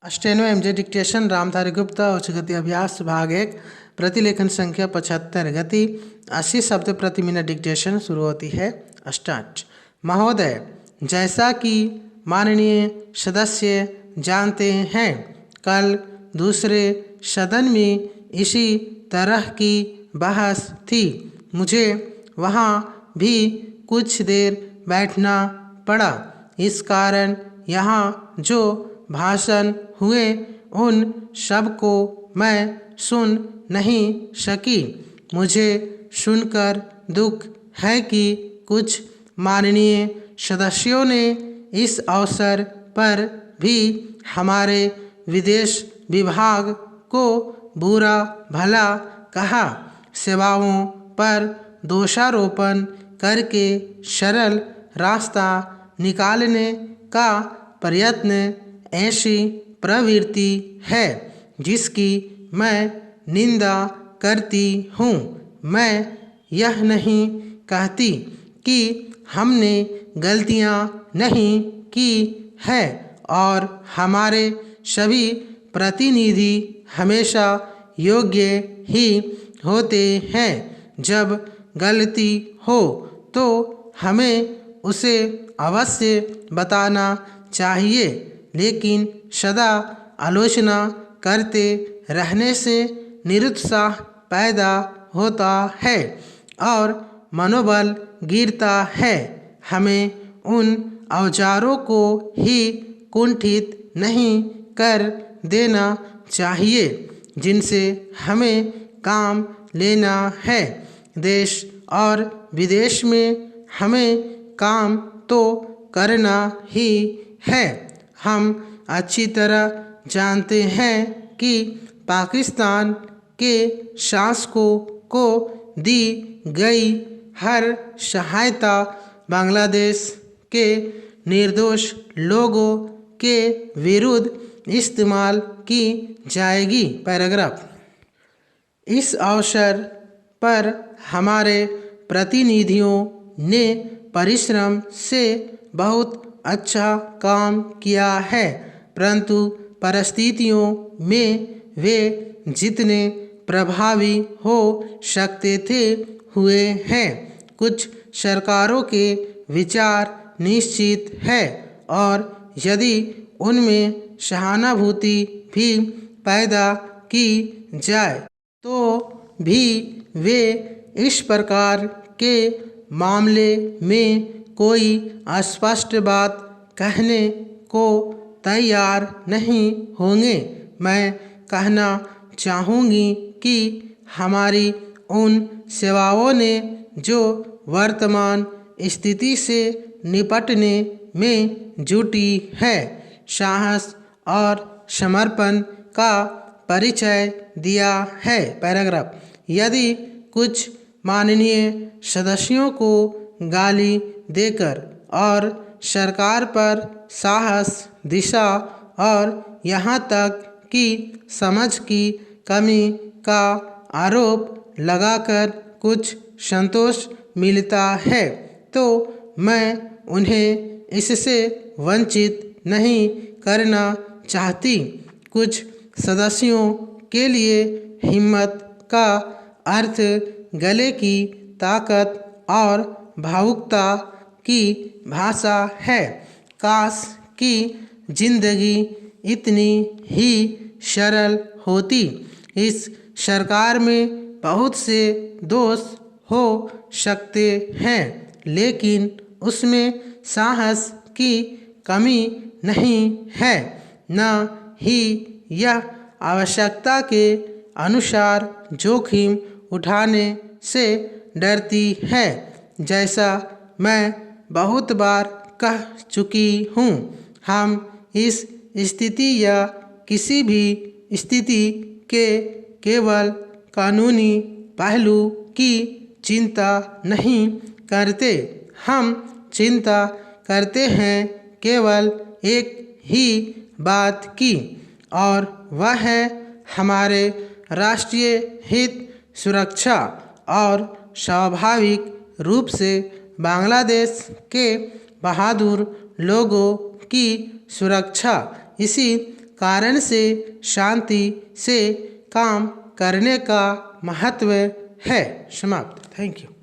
अष्टानवे MJ dictation Ramdhari Gupta उच्च गति अभ्यास भाग 1 प्रतिलेखन संख्या 75 गति 80 शब्द प्रति मिनट डिक्टेशन शुरू होती है। स्टार्ट। महोदय, जैसा कि माननीय सदस्य जानते हैं, कल दूसरे सदन में इसी तरह की बहस थी। मुझे वहाँ भी कुछ देर बैठना पड़ा। इस कारण यहाँ जो भाषण हुए उन सब को मैं सुन नहीं सकी। मुझे सुनकर दुख है कि कुछ माननीय सदस्यों ने इस अवसर पर भी हमारे विदेश विभाग को बुरा भला कहा। सेवाओं पर दोषारोपण करके सरल रास्ता निकालने का प्रयत्न ऐसी प्रवृत्ति है जिसकी मैं निंदा करती हूँ। मैं यह नहीं कहती कि हमने गलतियाँ नहीं की है और हमारे सभी प्रतिनिधि हमेशा योग्य ही होते हैं। जब गलती हो तो हमें उसे अवश्य बताना चाहिए, लेकिन सदा आलोचना करते रहने से निरुत्साह पैदा होता है और मनोबल गिरता है। हमें उन औजारों को ही कुंठित नहीं कर देना चाहिए जिनसे हमें काम लेना है। देश और विदेश में हमें काम तो करना ही है। हम अच्छी तरह जानते हैं कि पाकिस्तान के शासकों को दी गई हर सहायता बांग्लादेश के निर्दोष लोगों के विरुद्ध इस्तेमाल की जाएगी। पैराग्राफ। इस अवसर पर हमारे प्रतिनिधियों ने परिश्रम से बहुत अच्छा काम किया है, परंतु परिस्थितियों में वे जितने प्रभावी हो सकते थे हुए हैं। कुछ सरकारों के विचार निश्चित है और यदि उनमें सहानुभूति भी पैदा की जाए तो भी वे इस प्रकार के मामले में कोई स्पष्ट बात कहने को तैयार नहीं होंगे। मैं कहना चाहूँगी कि हमारी उन सेवाओं ने जो वर्तमान स्थिति से निपटने में जुटी है, साहस और समर्पण का परिचय दिया है। पैराग्राफ। यदि कुछ माननीय सदस्यों को गाली देकर और सरकार पर साहस, दिशा और यहाँ तक कि समझ की कमी का आरोप लगाकर कुछ संतोष मिलता है तो मैं उन्हें इससे वंचित नहीं करना चाहती। कुछ सदस्यों के लिए हिम्मत का अर्थ गले की ताकत और भावुकता की भाषा है। काश कि जिंदगी इतनी ही सरल होती। इस सरकार में बहुत से दोष हो सकते हैं, लेकिन उसमें साहस की कमी नहीं है, न ही यह आवश्यकता के अनुसार जोखिम उठाने से डरती है। जैसा मैं बहुत बार कह चुकी हूँ, हम इस स्थिति या किसी भी स्थिति के केवल कानूनी पहलू की चिंता नहीं करते। हम चिंता करते हैं केवल एक ही बात की, और वह है हमारे राष्ट्रीय हित, सुरक्षा और स्वाभाविक रूप से बांग्लादेश के बहादुर लोगों की सुरक्षा। इसी कारण से शांति से काम करने का महत्व है। समाप्त। Thank you.